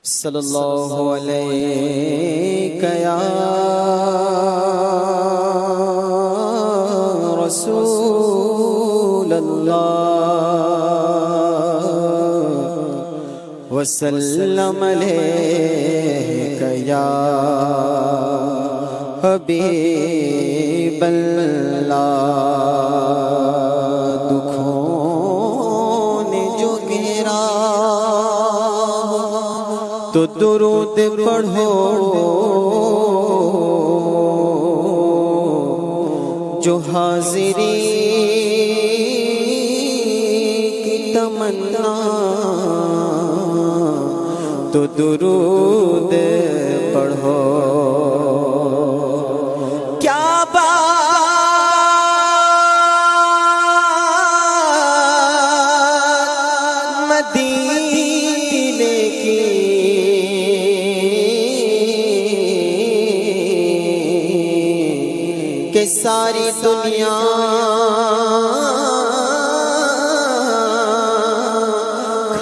صلی اللہ علیہ یا رسول اللہ وسلم علیہ یا حبیب اللہ۔ دکھوں نے جو گھیرا تو درود پڑھو، جو حاضری کی تمنا تو درود پڑھو۔ کیا بات مدینے کی، کہ ساری دنیا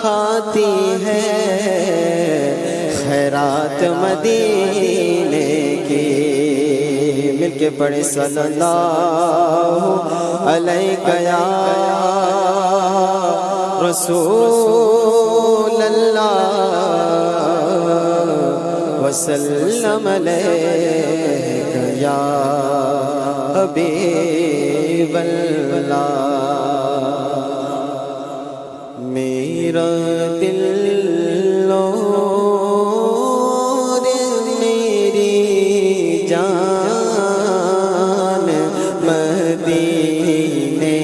کھاتی ہے خیرات مدینے کی۔ مل کے پڑھے صلی اللہ علیہ یا رسول اللہ وسلم علیہ یا حبیب اللہ۔ میرا دل اور میری جان مدینے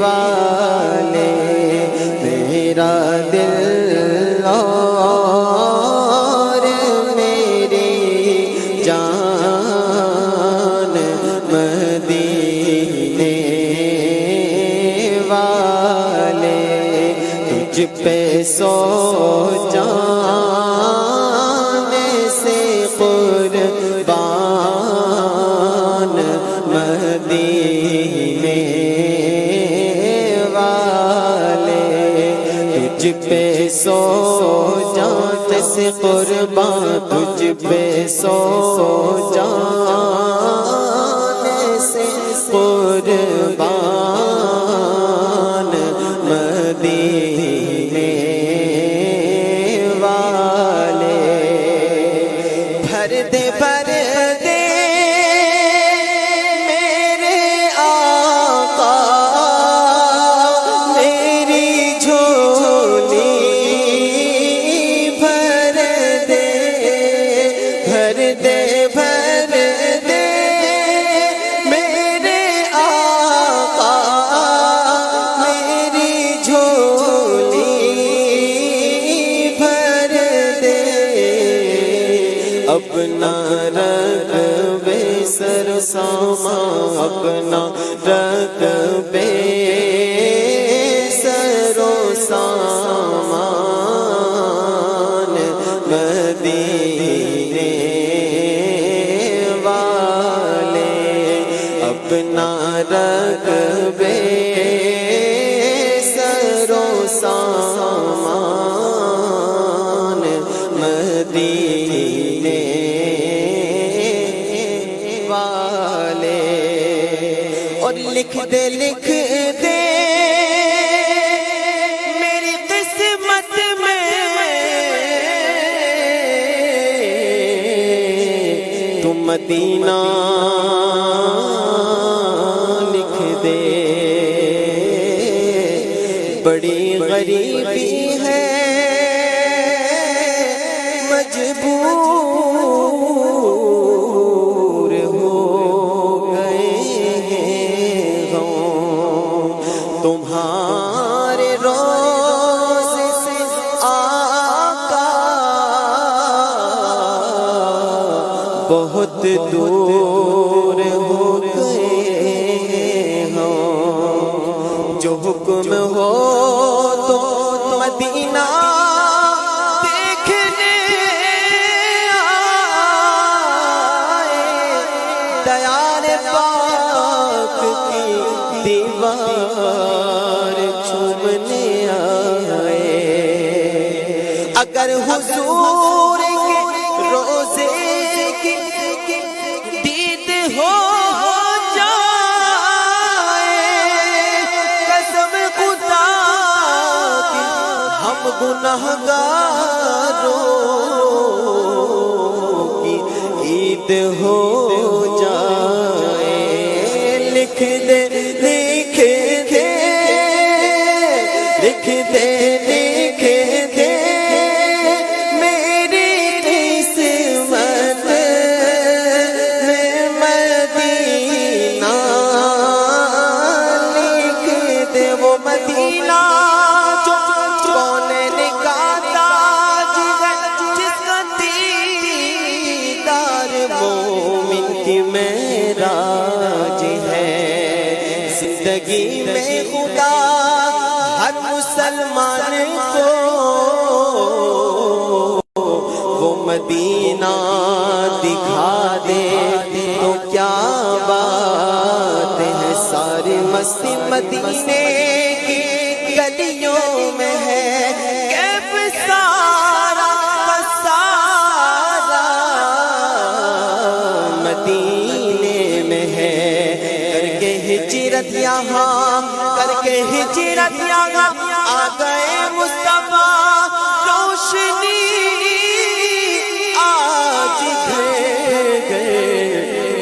والے، میرا دل اور میری جان مدینے والے، تجھ پہ سو جان سے قربان مدینے والے، تجھ پہ سو جان سے قربان، تجھ پہ سو جان سے قربان مدینے والے۔ بھر دے بھر دے میرے آقا میری جھولی، بھر دے بھر دے بھر دے میرے آقا میری جھولی، بھر دے اپنا رقبے سر سامان، اپنا رقبے سر و سامان مدینے والے، اپنا رقبے سر و سامان مدینے والے۔ اور لکھ دے میری قسمت میں تو مدینہ لکھ دے۔ بڑی غریبی ہے مجبور ہو گئے ہوں تمہارے روضے سے آقا، بہت دور ہو گئے ہوں۔ جو حکم ہو تو مدینہ دیکھنے آئے، دیار پاک کی دیوار چومنے آئے۔ اگر حضور کے روزے کی دید ہو جائے، قسم خدا کی ہم گنہگاروں کی عید ہو جائے۔ لکھ دے لکھ دے لکھ دے لکھ دے میری قسمت میں مدینہ، لکھ دے وہ مدینہ جو کونین کا تاج ہے، جس کا دیدار مومن کی معراج ہے۔ زندگی میں خدا ہر مسلمان کو وہ مدینہ دکھا دے تو کیا بات ہے۔ ساری مستی مدینے کی گلیوں میں ہے، کیف سارا کا سارا مدینے میں ہے۔ کر کے ہجرت یہاں، کر کے ہجرت یہاں آ گئے مصطفیٰ، روشنی آج گھر گئے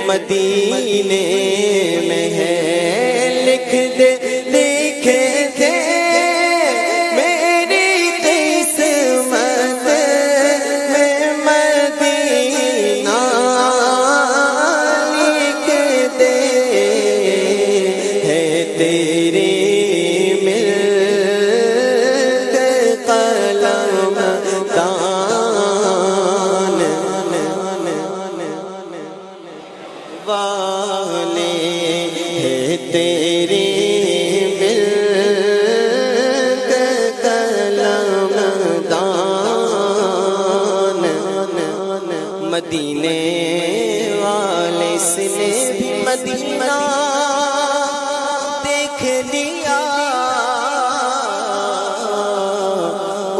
مدینے میں ہے۔ لکھ دے لکھ دے میری قسمت میں مدینہ، لکھ دے ہے تیری ملک قلم دان والے، ہے تیری ملک قلم دان، مدینے والے سے نے بھی مدینہ دیکھ لیا،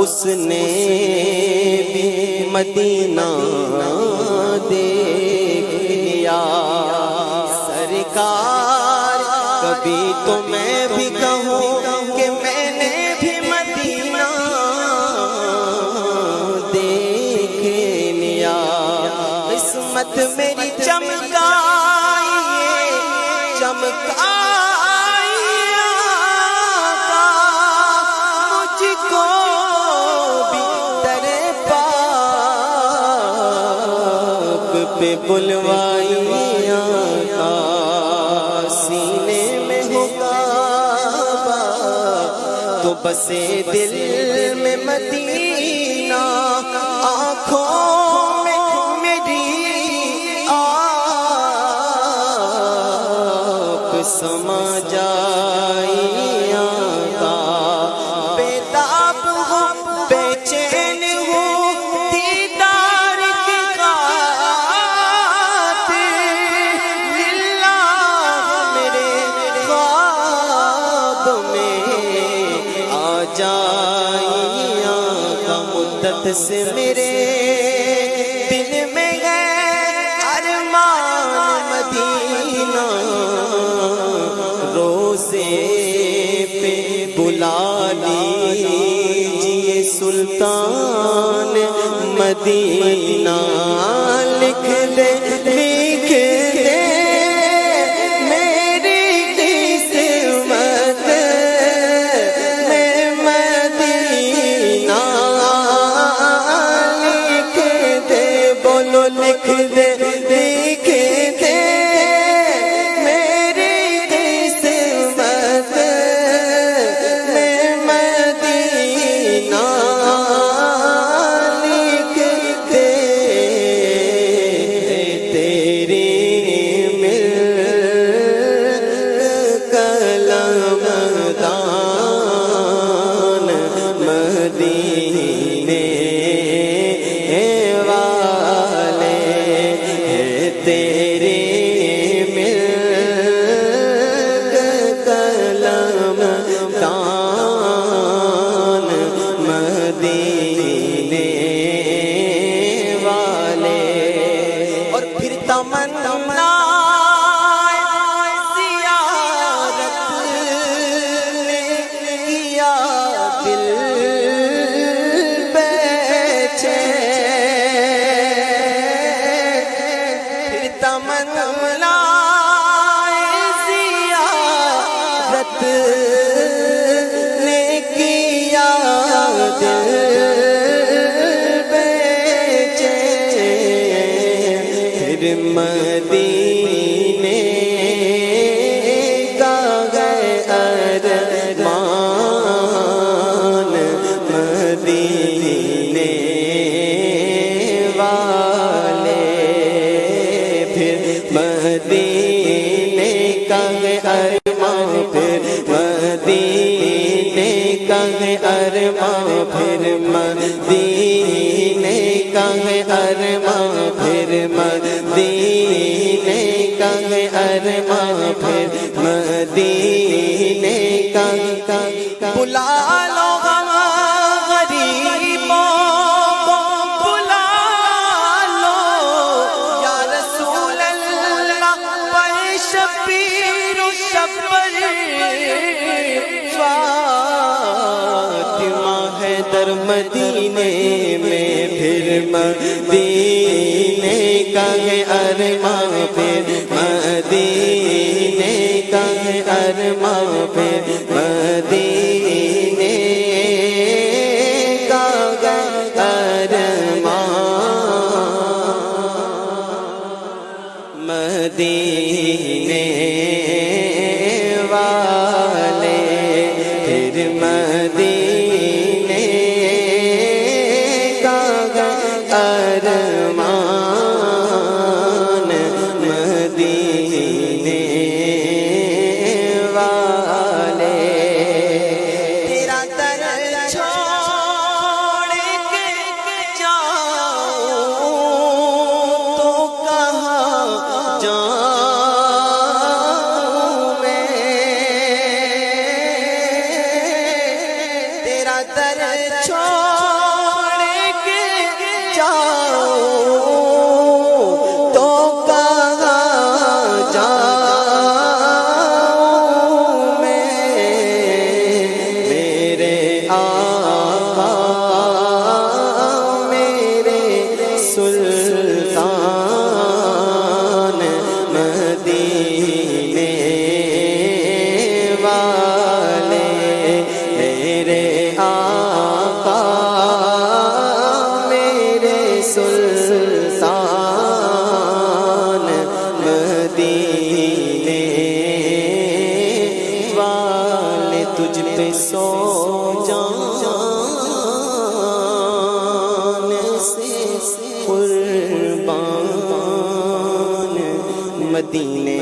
اس نے بھی مدینہ دیکھ لیا۔ سرکار کبھی تو میں بھی کہوں کہ میں نے بھی مدینہ دیکھ لیا۔ قسمت میری چمکائیے چمکائیے آقا، مجھ کو بھی در پاک پہ بلوائیے آقا۔ سینے میں ہو کعبہ تو بسے دل میں مدینہ، آنکھوں میں میری آپ سما جائیے آقا۔ بیتاب ہوں بے چین ہوں دیدار کی خاطر، للہ میرے خواب میں آ جائیے آقا۔ مدت سے میرے دل میں ہے ارمان مدینہ، روزے پہ بلا لیجیے سلطان مدینہ۔ لکھ دے لکھ دے میری قسمت میں مدینہ، لکھ دے بولو لکھ دے لکھ دے میری قسمت میں مدینہ، لکھ دے تیری ملک قلم دان، مدینے والے تمنا زیارت نے کیا دل بے چین، تمنا زیارت نے کیا دل مدینے کا گئے ارمان، مدینے والے پھر مدینے کا گئے ارمان، پھر مدینے کا گئے ارمان، پھر مدینے کا گئے ارمان، پھر مدینے کا گئے ارمان، پھر مدینے کا بلا لو غم غریبوں کو، بلا لو یا رسول اللہ پر شبیر و شبر فاطمہ ہے در مدینے میں، پھر مدینے کا گئے ارمان، پھر مدینے کا گئے ارمان، پھر مدینے کا گئے ارمان، مدینے والے پھر مدینے کا گئے ارمان، مدینے والے تیرا در چھوڑ کے جاؤں تو کہاں جاؤں میں، تیرا در چھوڑ کے جاؤں تو کہاں جاؤں میں، میرے آقا میرے سلطان، مدینے والے میرے آقا میرے سلطان، مدینے والے تجھ پہ سو جان سے قربان، مدینے